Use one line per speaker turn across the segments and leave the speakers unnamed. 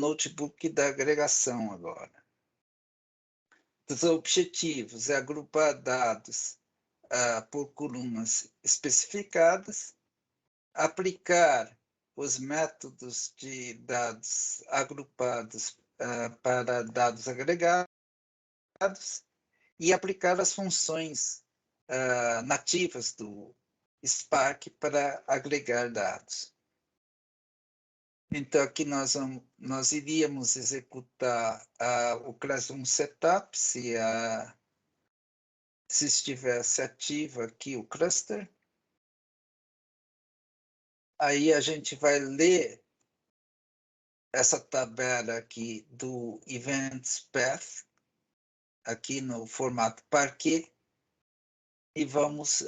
notebook da agregação agora. Os objetivos é agrupar dados por colunas especificadas, aplicar os métodos de dados agrupados para dados agregados e aplicar as funções nativas do Spark para agregar dados. Então, aqui nós iríamos executar o Classroom Setup, se estivesse ativo aqui o cluster. Aí a gente vai ler essa tabela aqui do Events Path, aqui no formato Parquet, e vamos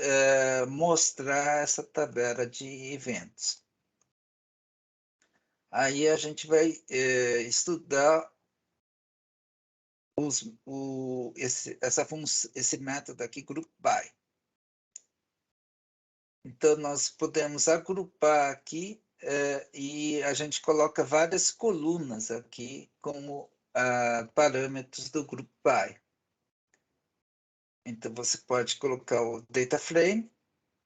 mostrar essa tabela de eventos. Aí a gente vai estudar esse método aqui, Group By. Então, nós podemos agrupar aqui e a gente coloca várias colunas aqui como parâmetros do Group By. Então, você pode colocar o Data Frame,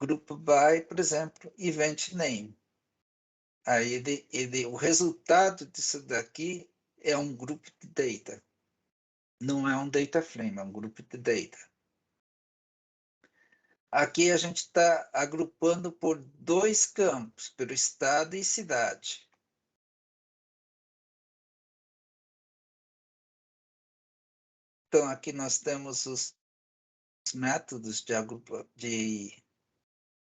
Group By, por exemplo, Event Name. Aí o resultado disso daqui é um grupo de data. Não é um data frame, é um grupo de data. Aqui a gente está agrupando por dois campos, pelo estado e cidade. Então, aqui nós temos os métodos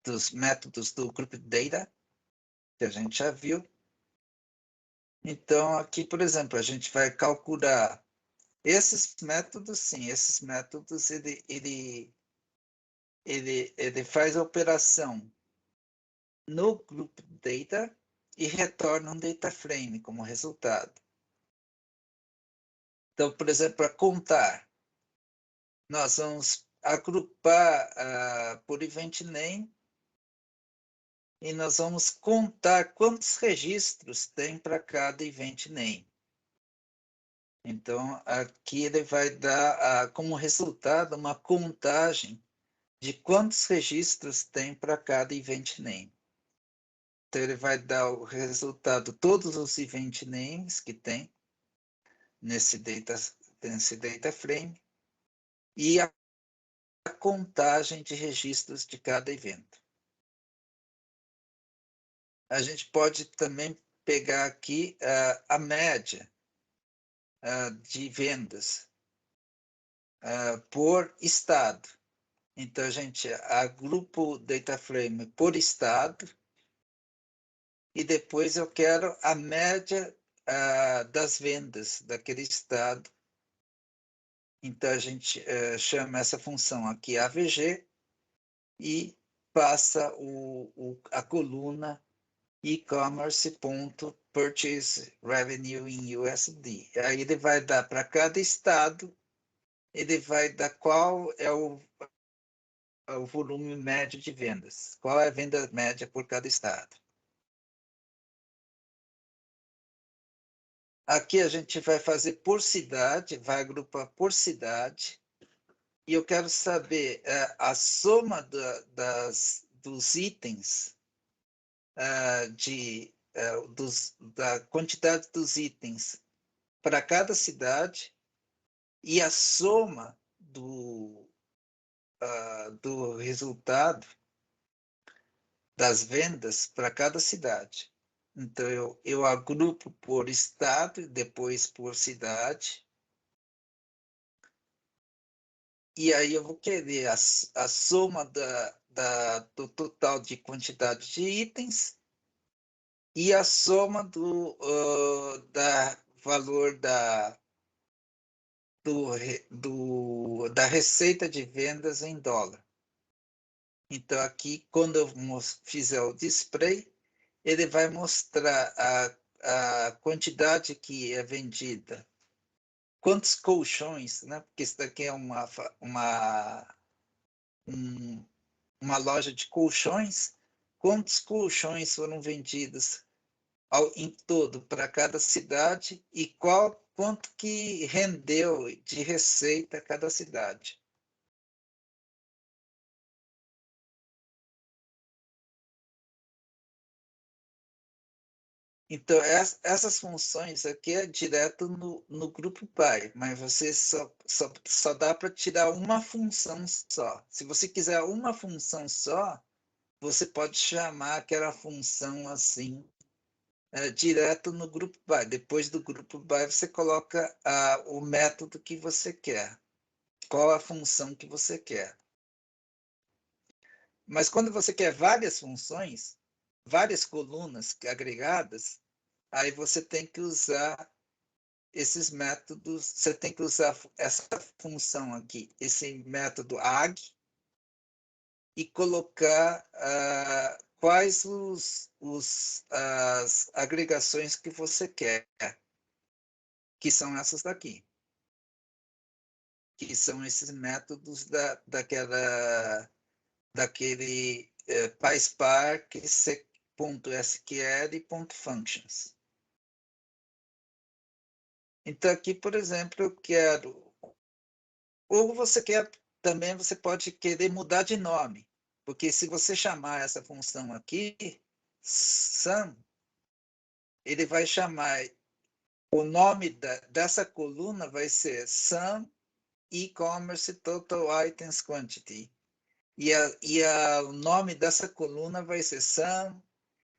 dos métodos do Group Data, que a gente já viu. Então, aqui, por exemplo, a gente vai calcular esses métodos, sim, esses métodos, ele faz a operação no Group Data e retorna um data frame como resultado. Então, por exemplo, para contar, nós vamos agrupar por event name e nós vamos contar quantos registros tem para cada event name. Então, aqui ele vai dar como resultado uma contagem de quantos registros tem para cada event name. Então, ele vai dar o resultado, todos os event names que tem nesse data frame e a contagem de registros de cada evento. A gente pode também pegar aqui a média de vendas por estado. Então, a gente agrupa o data frame por estado e depois eu quero a média das vendas daquele estado. Então, a gente chama essa função aqui AVG e passa a coluna e-commerce.purchase revenue in USD. Aí ele vai dar para cada estado, ele vai dar qual é o volume médio de vendas, qual é a venda média por cada estado. Aqui a gente vai fazer por cidade, vai agrupar por cidade, e eu quero saber a soma dos itens, da quantidade dos itens para cada cidade e a soma do resultado das vendas para cada cidade. Então, eu agrupo por estado e depois por cidade. E aí eu vou querer a soma do total de quantidade de itens e a soma do valor da receita de vendas em dólar. Então, aqui, quando eu fizer o display, ele vai mostrar a quantidade que é vendida. Quantos colchões, né? Porque isso daqui é uma loja de colchões. Quantos colchões foram vendidos em todo para cada cidade e quanto que rendeu de receita cada cidade. Então, essas funções aqui é direto no grupo pai, mas você só dá para tirar uma função só. Se você quiser uma função só, você pode chamar aquela função assim, direto no grupo by. Depois do grupo by, você coloca o método que você quer, qual a função que você quer. Mas quando você quer várias funções, várias colunas agregadas, aí você tem que usar esses métodos, você tem que usar essa função aqui, esse método ag, e colocar quais as agregações que você quer, que são essas daqui, que são esses métodos daquele PySpark, .sql e .functions. Então, aqui, por exemplo, eu quero... Ou você quer, também você pode querer mudar de nome, porque se você chamar essa função aqui, sum, ele vai chamar, o nome dessa coluna vai ser sum e-commerce total items quantity. O nome dessa coluna vai ser sum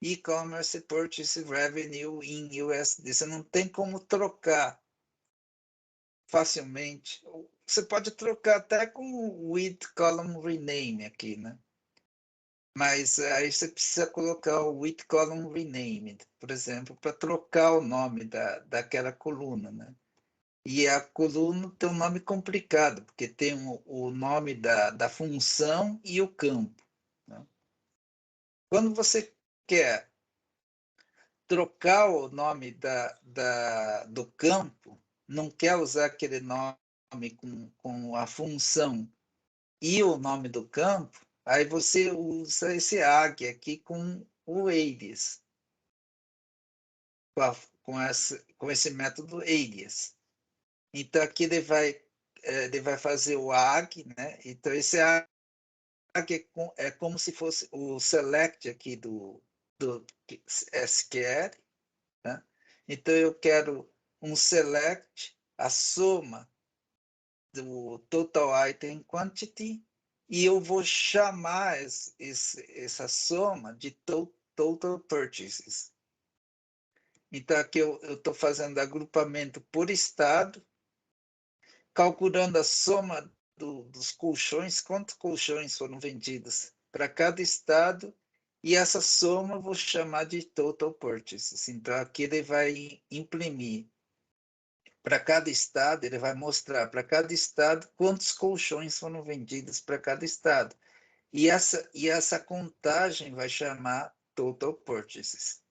e-commerce purchase revenue in USD. Você não tem como trocar facilmente. Você pode trocar até com o with column rename aqui, né? Mas aí você precisa colocar o with column rename, por exemplo, para trocar o nome daquela coluna, né? E a coluna tem um nome complicado, porque tem o nome da função e o campo, né? Quando você quer trocar o nome do campo, não quer usar aquele nome com a função e o nome do campo, aí você usa esse AG aqui com o alias, com esse método alias. Então, aqui ele vai fazer o AG, né? Então, esse AG é como se fosse o select aqui do SQL, né? Então, eu quero um select, a soma do total item quantity, e eu vou chamar essa soma de total purchases. Então, aqui eu estou fazendo agrupamento por estado, calculando a soma dos colchões, quantos colchões foram vendidos para cada estado, e essa soma eu vou chamar de total purchases. Então, aqui ele vai imprimir para cada estado, ele vai mostrar para cada estado quantos colchões foram vendidos para cada estado. E essa contagem vai chamar total purchases.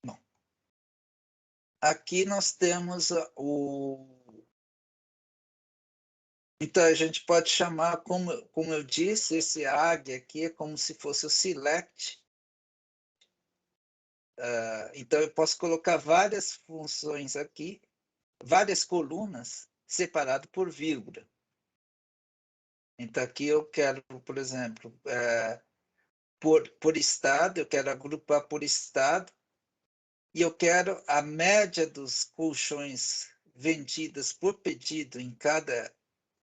Bom, aqui nós temos Então, a gente pode chamar, como eu disse, esse AG aqui é como se fosse o select. Então, eu posso colocar várias funções aqui, várias colunas, separado por vírgula. Então, aqui eu quero, por exemplo, por estado, eu quero agrupar por estado, e eu quero a média dos colchões vendidas por pedido em cada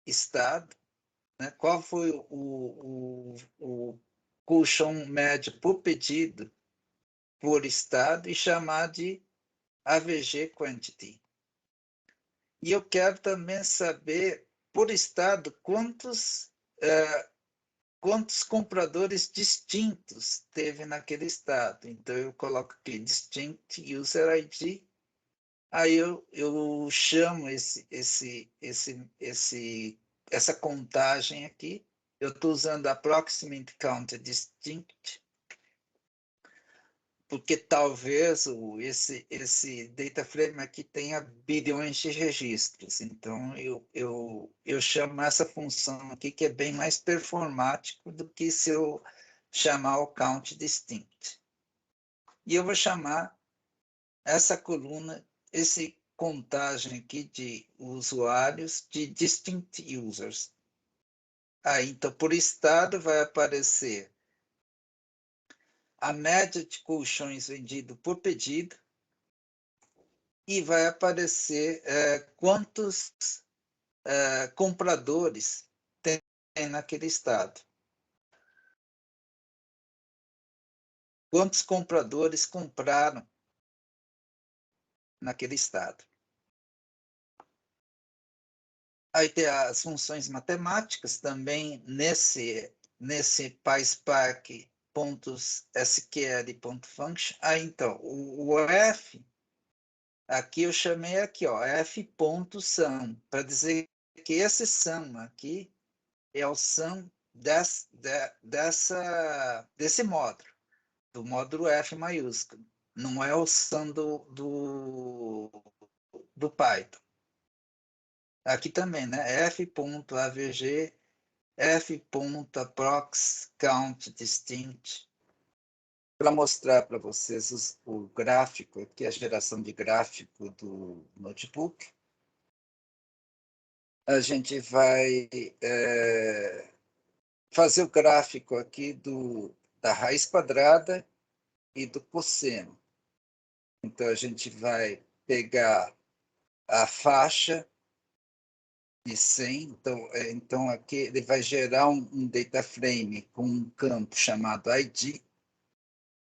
estado, né? Qual foi o colchão médio por pedido por estado e chamar de AVG quantity. E eu quero também saber, por estado, quantos compradores distintos teve naquele estado. Então, eu coloco aqui distinct user ID, aí eu chamo essa contagem aqui. Eu estou usando approximate count distinct. porque talvez esse data frame aqui tenha bilhões de registros. Então, eu chamo essa função aqui, que é bem mais performático do que se eu chamar o count distinct. E eu vou chamar essa coluna, esse contagem aqui de usuários de distinct users. Aí, então, por estado vai aparecer a média de colchões vendido por pedido e vai aparecer quantos compradores tem naquele estado. Quantos compradores compraram naquele estado. Aí tem as funções matemáticas também nesse PySpark.sql.function. Aí então, o F, aqui eu chamei aqui, ó, f.sum, para dizer que esse sum aqui é o sum desse módulo, do módulo F maiúsculo. Não é o sum do Python. Aqui também, né? f.avg, f.approx, count distinct, para mostrar para vocês o gráfico, aqui a geração de gráfico do notebook. A gente vai fazer o gráfico aqui da raiz quadrada e do cosseno. Então, a gente vai pegar a faixa de 100, então aqui ele vai gerar um data frame com um campo chamado ID,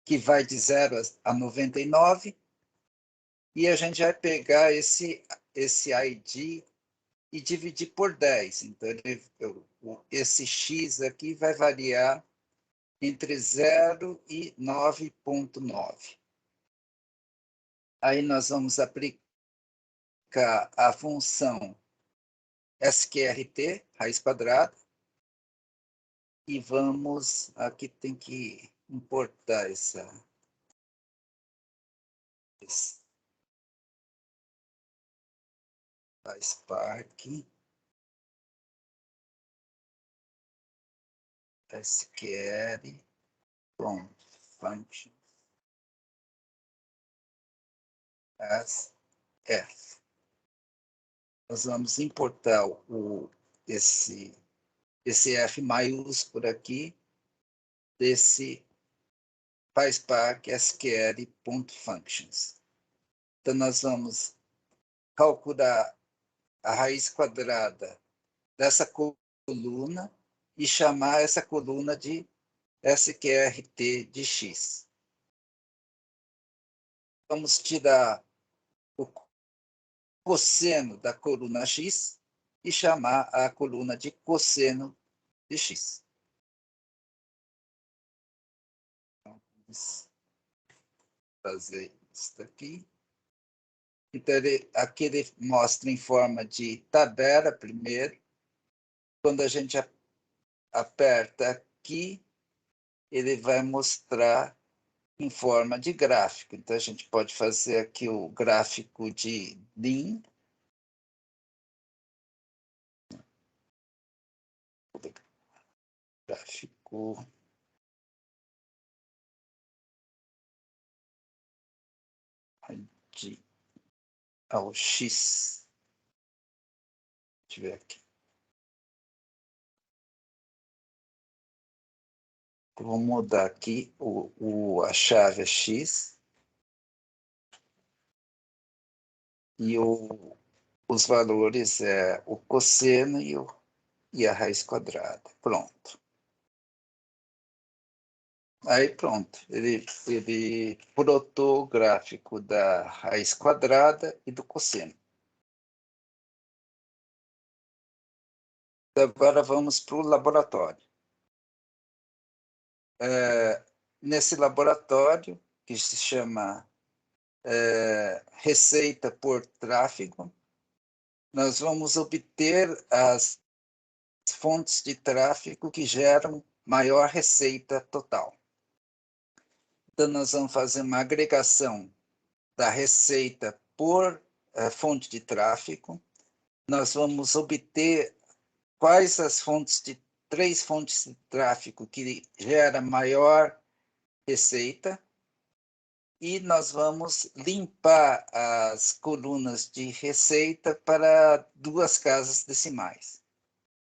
que vai de 0 a 99, e a gente vai pegar esse ID e dividir por 10. Então, esse X aqui vai variar entre 0 e 9,9. Aí nós vamos aplicar a função sqrt, raiz quadrada, e vamos, aqui tem que importar esse Spark, SQL, pronto, function, as F. Nós vamos importar esse F maiúsculo aqui, desse PySpark SQL.functions. Então, nós vamos calcular a raiz quadrada dessa coluna e chamar essa coluna de sqrt de x. Vamos tirar o cosseno da coluna x e chamar a coluna de cosseno de x. Então, vamos fazer isso aqui. Então, aqui ele mostra em forma de tabela primeiro. Quando a gente aperta aqui, ele vai mostrar em forma de gráfico. Então, a gente pode fazer aqui o gráfico de Lean. Gráfico de ao X. Deixa eu ver aqui. Eu vou mudar aqui a chave é X. E os valores é o cosseno e a raiz quadrada. Pronto. Aí pronto, ele brotou o gráfico da raiz quadrada e do cosseno. Agora vamos para o laboratório. Nesse laboratório, que se chama receita por tráfego, nós vamos obter as fontes de tráfego que geram maior receita total. Então, nós vamos fazer uma agregação da receita por fonte de tráfego. Nós vamos obter quais as três fontes de tráfego que gera maior receita, e nós vamos limpar as colunas de receita para 2 casas decimais.